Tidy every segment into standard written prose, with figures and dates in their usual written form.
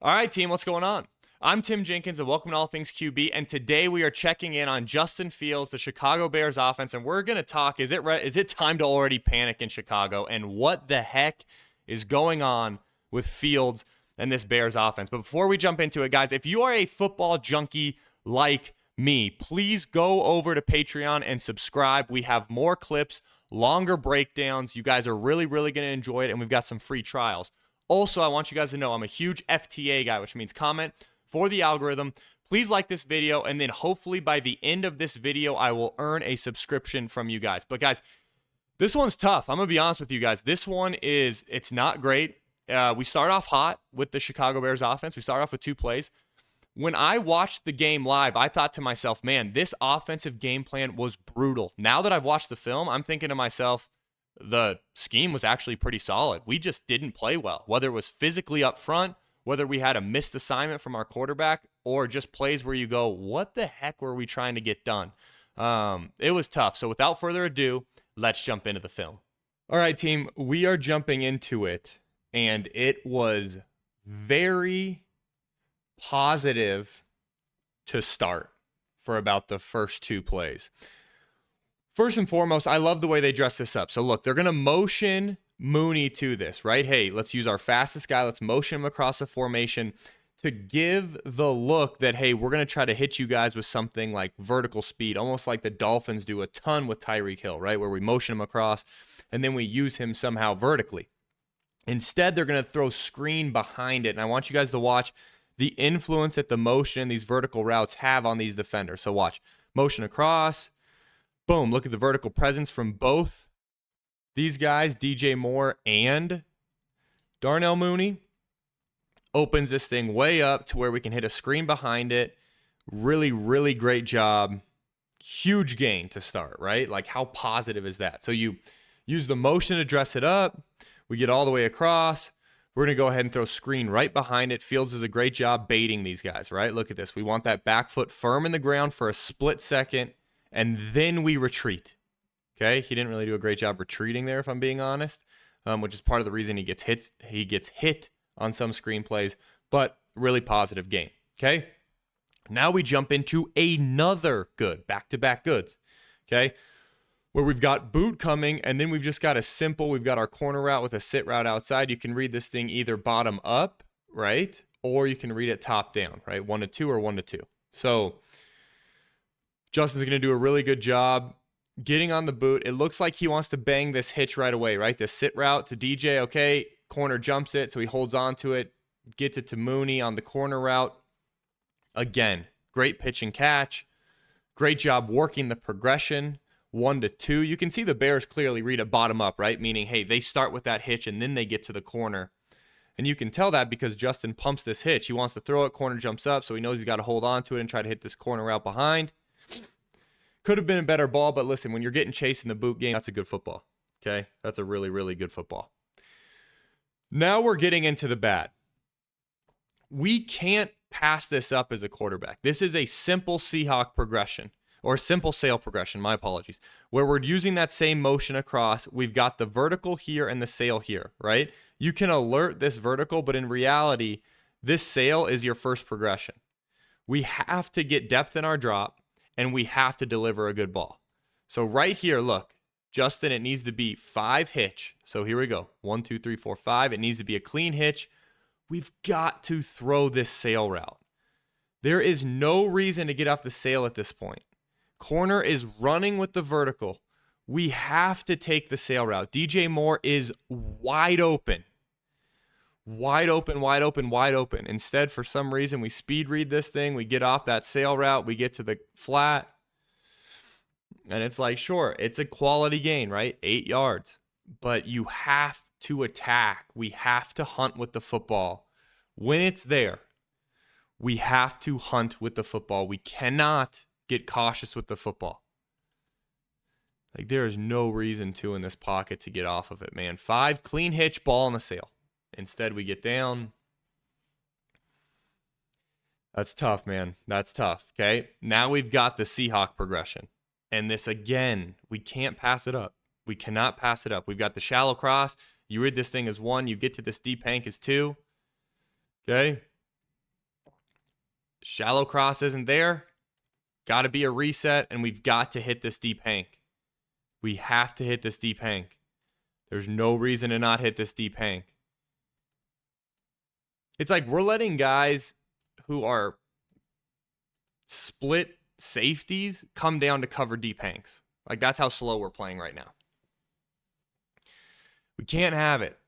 All right, team, what's going on? I'm Tim Jenkins, and welcome to All Things QB. And today we are checking in on Justin Fields, the Chicago Bears offense, and we're going to talk, is it time to already panic in Chicago? And what the heck is going on with Fields and this Bears offense? But before we jump into it, guys, if you are a football junkie like me, please go over to Patreon and subscribe. We have more clips, longer breakdowns. You guys are really going to enjoy it, and we've got some free trials. Also, I want you guys to know I'm a huge FTA guy, which means comment for the algorithm. Please like this video, and then hopefully by the end of this video, I will earn a subscription from you guys. But guys, this one's tough. I'm going to be honest with you guys. This one it's not great. We start off hot with the Chicago Bears offense. We start off with 2 plays. When I watched the game live, I thought to myself, man, this offensive game plan was brutal. Now that I've watched the film, I'm thinking to myself, the scheme was actually pretty solid. We just didn't play well, whether it was physically up front, whether we had a missed assignment from our quarterback, or just plays where you go, what the heck were we trying to get done? It was tough. So without further ado, let's jump into the film. All right, team, we are jumping into it, and it was very positive to start for about the first 2 plays. First and foremost, I love the way they dress this up. So look, they're going to motion Mooney to this, right? Hey, let's use our fastest guy. Let's motion him across the formation to give the look that, hey, we're going to try to hit you guys with something like vertical speed, almost like the Dolphins do a ton with Tyreek Hill, right? Where we motion him across and then we use him somehow vertically. Instead, they're going to throw screen behind it. And I want you guys to watch the influence that the motion and these vertical routes have on these defenders. So watch, motion across. Boom, look at the vertical presence from both these guys, DJ Moore and Darnell Mooney. Opens this thing way up to where we can hit a screen behind it. Really great job. Huge gain to start, right? Like, how positive is that? So you use the motion to dress it up. We get all the way across. We're going to go ahead and throw screen right behind it. Fields does a great job baiting these guys, right? Look at this. We want that back foot firm in the ground for a split second. And then we retreat. Okay, he didn't really do a great job retreating there, if I'm being honest, which is part of the reason he gets hit. He gets hit on some screenplays, but really positive game. Okay, now we jump into another good, back-to-back goods. Okay, where we've got boot coming, and then we've just got we've got our corner route with a sit route outside. You can read this thing either bottom up, right, or you can read it top down, right, 1 to 2 or 1 to 2. So Justin's going to do a really good job getting on the boot. It looks like he wants to bang this hitch right away, right? This sit route to DJ. Okay, corner jumps it, so he holds on to it, gets it to Mooney on the corner route. Again, great pitch and catch. Great job working the progression, 1 to 2. You can see the Bears clearly read it bottom up, right? Meaning, hey, they start with that hitch and then they get to the corner. And you can tell that because Justin pumps this hitch. He wants to throw it, corner jumps up, so he knows he's got to hold on to it and try to hit this corner route behind. Could have been a better ball, but listen, when you're getting chased in the boot game, that's a good football. Okay? That's a really good football. Now we're getting into the bad. We can't pass this up as a quarterback. This is a simple Seahawk progression, or simple sail progression, my apologies, where we're using that same motion across. We've got the vertical here and the sail here, right? You can alert this vertical, but in reality, this sail is your first progression. We have to get depth in our drop, and we have to deliver a good ball. So right here, look, Justin, it needs to be 5 hitch. So here we go. 1, 2, 3, 4, 5. It needs to be a clean hitch. We've got to throw this sail route. There is no reason to get off the sail at this point. Corner is running with the vertical. We have to take the sail route. DJ Moore is wide open. Wide open. Instead, for some reason, we speed read this thing. We get off that sail route. We get to the flat. And it's like, sure, it's a quality gain, right? 8 yards. But you have to attack. We have to hunt with the football. When it's there, we have to hunt with the football. We cannot get cautious with the football. Like, there is no reason to in this pocket to get off of it, man. 5, clean hitch, ball on the sail. Instead, we get down. That's tough, man. That's tough, okay? Now we've got the Seahawk progression. And this, again, we can't pass it up. We cannot pass it up. We've got the shallow cross. You read this thing as 1. You get to this deep hank as 2. Okay? Shallow cross isn't there. Got to be a reset, and we've got to hit this deep hank. We have to hit this deep hank. There's no reason to not hit this deep hank. It's like we're letting guys who are split safeties come down to cover deep hanks. Like, that's how slow we're playing right now. We can't have it.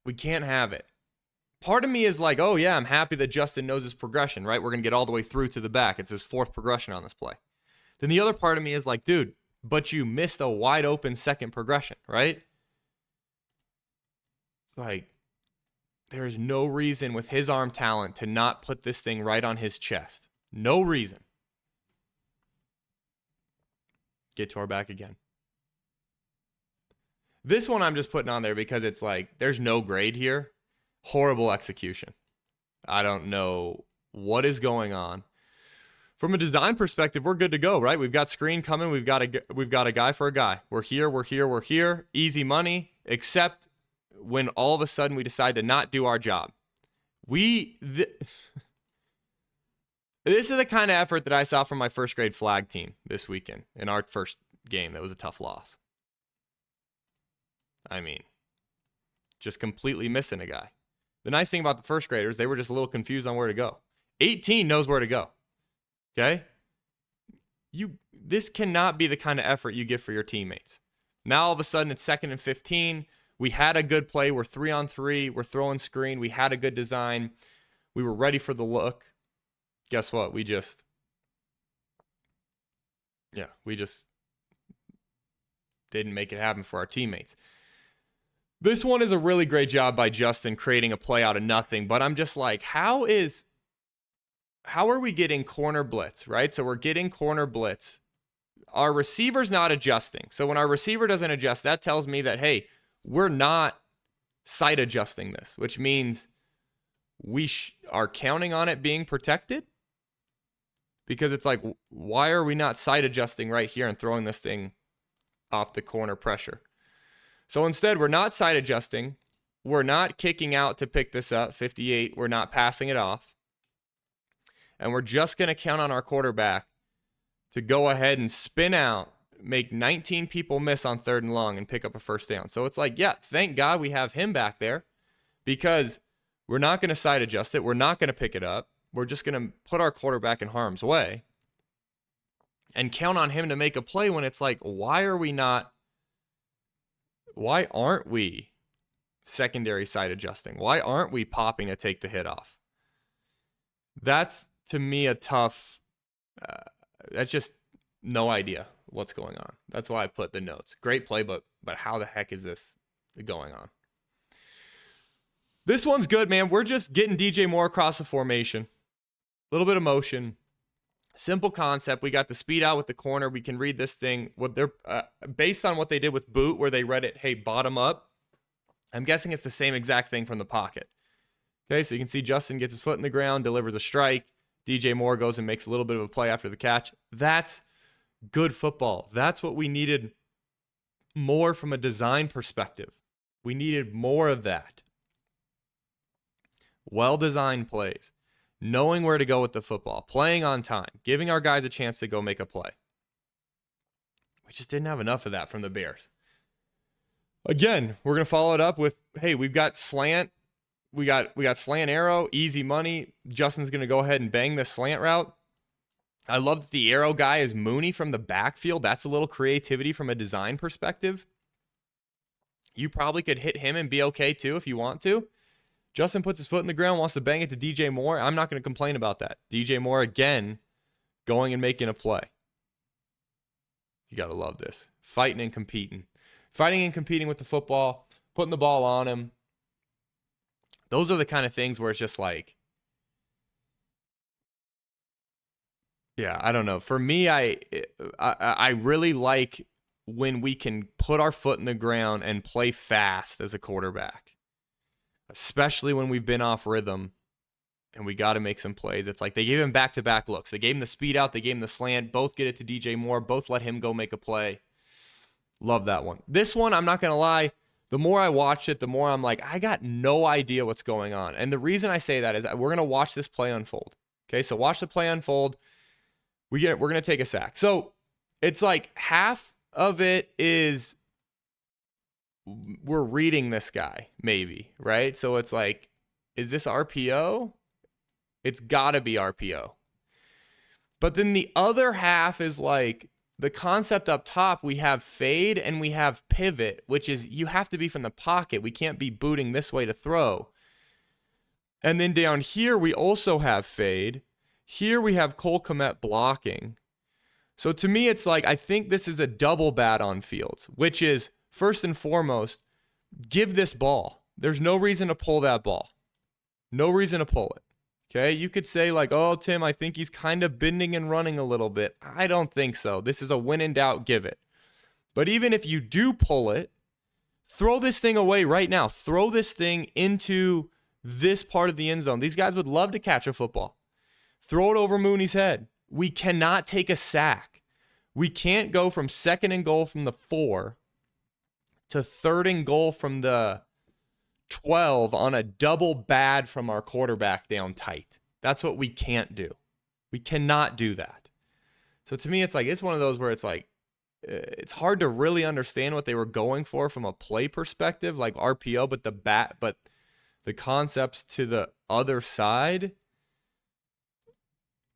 We can't have it. Part of me is like, oh yeah, I'm happy that Justin knows his progression, right? We're going to get all the way through to the back. It's his fourth progression on this play. Then the other part of me is like, dude, but you missed a wide open second progression, right? It's like, there's no reason with his arm talent to not put this thing right on his chest. No reason. Get to our back again. This one I'm just putting on there because it's like, there's no grade here. Horrible execution. I don't know what is going on. From a design perspective, we're good to go, right? We've got screen coming. We've got a guy for a guy. We're here. Easy money, except when all of a sudden we decide to not do our job. This is the kind of effort that I saw from my first grade flag team this weekend in our first game. That was a tough loss. I mean, just completely missing a guy. The nice thing about the first graders, they were just a little confused on where to go. 18 knows where to go. Okay? This cannot be the kind of effort you give for your teammates. Now all of a sudden it's 2nd and 15. We had a good play. We're 3-on-3. We're throwing screen. We had a good design. We were ready for the look. Guess what? We just didn't make it happen for our teammates. This one is a really great job by Justin creating a play out of nothing, but I'm just like, how are we getting corner blitz, right? So we're getting corner blitz. Our receiver's not adjusting. So when our receiver doesn't adjust, that tells me that, hey, we're not sight adjusting this, which means we are counting on it being protected. Because it's like, why are we not sight adjusting right here and throwing this thing off the corner pressure? So instead, we're not sight adjusting. We're not kicking out to pick this up, 58. We're not passing it off. And we're just going to count on our quarterback to go ahead and spin out, make 19 people miss on 3rd and long, and pick up a first down. So it's like, yeah, thank God we have him back there, because we're not going to sight adjust it. We're not going to pick it up. We're just going to put our quarterback in harm's way and count on him to make a play when it's like, why aren't we secondary side adjusting? Why aren't we popping to take the hit off? That's, to me, a tough, that's just no idea what's going on. That's why I put the notes. Great play, but how the heck is this going on? This one's good, man. We're just getting DJ Moore across the formation. A little bit of motion. Simple concept. We got the speed out with the corner. We can read this thing. What they're based on what they did with Boot, where they read it, hey, bottom up. I'm guessing it's the same exact thing from the pocket. Okay, so you can see Justin gets his foot in the ground, delivers a strike. DJ Moore goes and makes a little bit of a play after the catch. That's good football. That's what we needed more from a design perspective. We needed more of that. Well-designed plays. Knowing where to go with the football, playing on time, giving our guys a chance to go make a play. We just didn't have enough of that from the Bears. Again, we're going to follow it up with, hey, we've got slant. We got slant arrow, easy money. Justin's going to go ahead and bang this slant route. I love that the arrow guy is Mooney from the backfield. That's a little creativity from a design perspective. You probably could hit him and be okay too if you want to. Justin puts his foot in the ground, wants to bang it to DJ Moore. I'm not going to complain about that. DJ Moore, again, going and making a play. You got to love this. Fighting and competing. Fighting and competing with the football, putting the ball on him. Those are the kind of things where it's just like, yeah, I don't know. For me, I really like when we can put our foot in the ground and play fast as a quarterback. Especially when we've been off rhythm and we got to make some plays. It's like they gave him back-to-back looks. They gave him the speed out. They gave him the slant. Both get it to DJ Moore. Both let him go make a play. Love that one. This one, I'm not going to lie, the more I watch it, the more I'm like, I got no idea what's going on. And the reason I say that is we're going to watch this play unfold. Okay, so watch the play unfold. We're going to take a sack. So it's like half of it is we're reading this guy, maybe, right? So it's like, is this RPO? It's got to be RPO. But then the other half is like the concept up top. We have fade and we have pivot, which is you have to be from the pocket. We can't be booting this way to throw. And then down here, we also have fade. Here we have Cole Kmet blocking. So to me, it's like, I think this is a double bat on Fields, which is first and foremost, give this ball. There's no reason to pull that ball. No reason to pull it. Okay, you could say like, oh, Tim, I think he's kind of bending and running a little bit. I don't think so. This is a when in doubt, give it. But even if you do pull it, throw this thing away right now. Throw this thing into this part of the end zone. These guys would love to catch a football. Throw it over Mooney's head. We cannot take a sack. We can't go from 2nd and goal from the 4 to 3rd and goal from the 12 on a double bad from our quarterback down tight. That's what we can't do. We cannot do that. So to me, it's like, it's one of those where it's like, it's hard to really understand what they were going for from a play perspective, like RPO, but the concepts to the other side.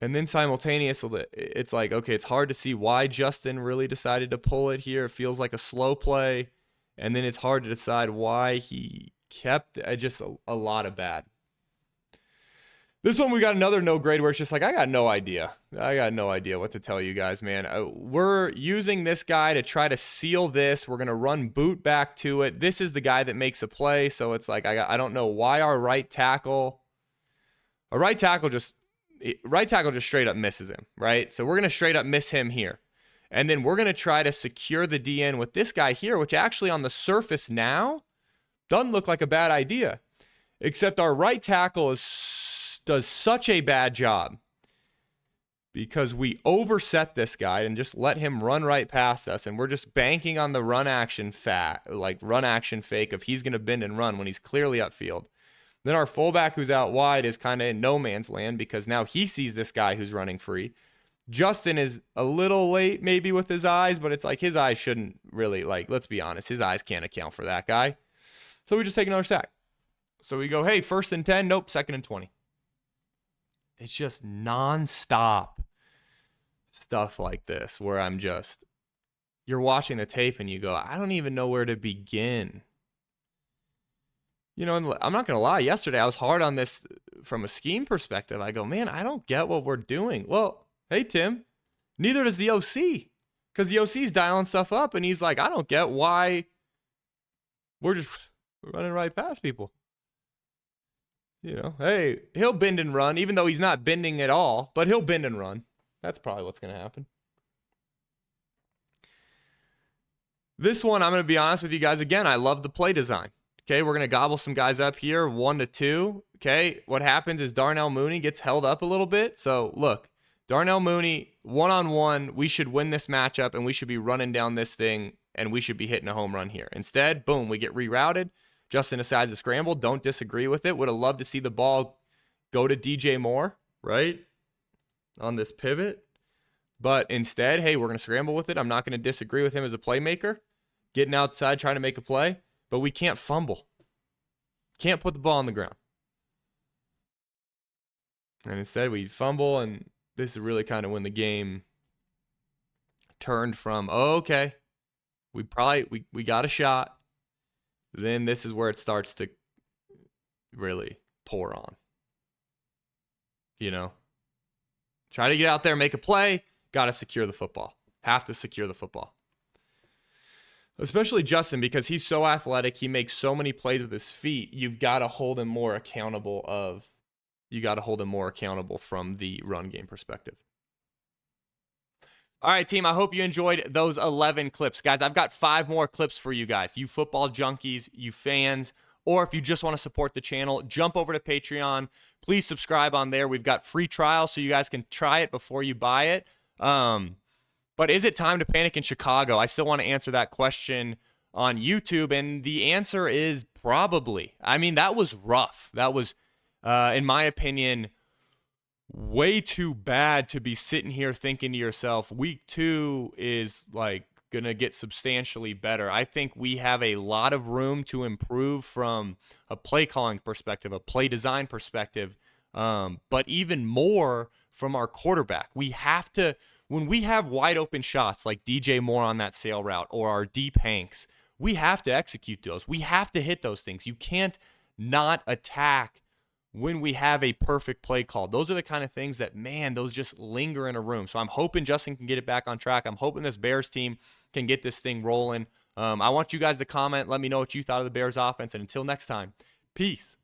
And then simultaneously, it's like, okay, it's hard to see why Justin really decided to pull it here. It feels like a slow play. And then it's hard to decide why he kept just a lot of bad. This one, we got another no grade where it's just like, I got no idea. I got no idea what to tell you guys, man. We're using this guy to try to seal this. We're going to run boot back to it. This is the guy that makes a play. So it's like, I don't know why our right tackle just straight up misses him, right? So we're going to straight up miss him here. And then we're going to try to secure the DN with this guy here, which actually on the surface now doesn't look like a bad idea. Except our right tackle does such a bad job because we overset this guy and just let him run right past us. And we're just banking on the run action fake of he's going to bend and run when he's clearly upfield. Then our fullback who's out wide is kind of in no man's land because now he sees this guy who's running free. Justin is a little late maybe with his eyes, but it's like his eyes shouldn't really, like, let's be honest, his eyes can't account for that guy. So we just take another sack. So we go, hey, 1st and 10, nope, 2nd and 20. It's just nonstop stuff like this where you're watching the tape and you go, I don't even know where to begin. You know, and I'm not going to lie, yesterday I was hard on this from a scheme perspective. I go, man, I don't get what we're doing. Well, hey, Tim, neither does the OC because the OC's dialing stuff up and he's like, I don't get why we're just running right past people. You know, hey, he'll bend and run, even though he's not bending at all, but he'll bend and run. That's probably what's going to happen. This one, I'm going to be honest with you guys. Again, I love the play design. Okay, we're going to gobble some guys up here, 1 to 2. Okay, what happens is Darnell Mooney gets held up a little bit. So, look, Darnell Mooney, one-on-one, we should win this matchup, and we should be running down this thing, and we should be hitting a home run here. Instead, boom, we get rerouted. Justin decides to scramble. Don't disagree with it. Would have loved to see the ball go to DJ Moore, right, on this pivot. But instead, hey, we're going to scramble with it. I'm not going to disagree with him as a playmaker, getting outside, trying to make a play. But we can't fumble. Can't put the ball on the ground. And instead, we fumble, and this is really kind of when the game turned from, oh, okay, we got a shot. Then this is where it starts to really pour on. You know? Try to get out there, make a play, got to secure the football. Have to secure the football. Especially Justin, because he's so athletic. He makes so many plays with his feet. You've got to hold him more accountable from the run game perspective. All right, team, I hope you enjoyed those 11 clips. Guys, I've got 5 more clips for you guys, you football junkies, you fans, or if you just want to support the channel, jump over to Patreon. Please subscribe on there. We've got free trials so you guys can try it before you buy it. But is it time to panic in Chicago? I still want to answer that question on YouTube, and the answer is probably. I mean, that was rough. That was, in my opinion, way too bad to be sitting here thinking to yourself, week 2 is like going to get substantially better. I think we have a lot of room to improve from a play calling perspective, a play design perspective, but even more from our quarterback. We have to, when we have wide open shots like DJ Moore on that sail route or our deep Hanks, we have to execute those. We have to hit those things. You can't not attack when we have a perfect play call. Those are the kind of things that, man, those just linger in a room. So I'm hoping Justin can get it back on track. I'm hoping this Bears team can get this thing rolling. I want you guys to comment. Let me know what you thought of the Bears offense. And until next time, peace.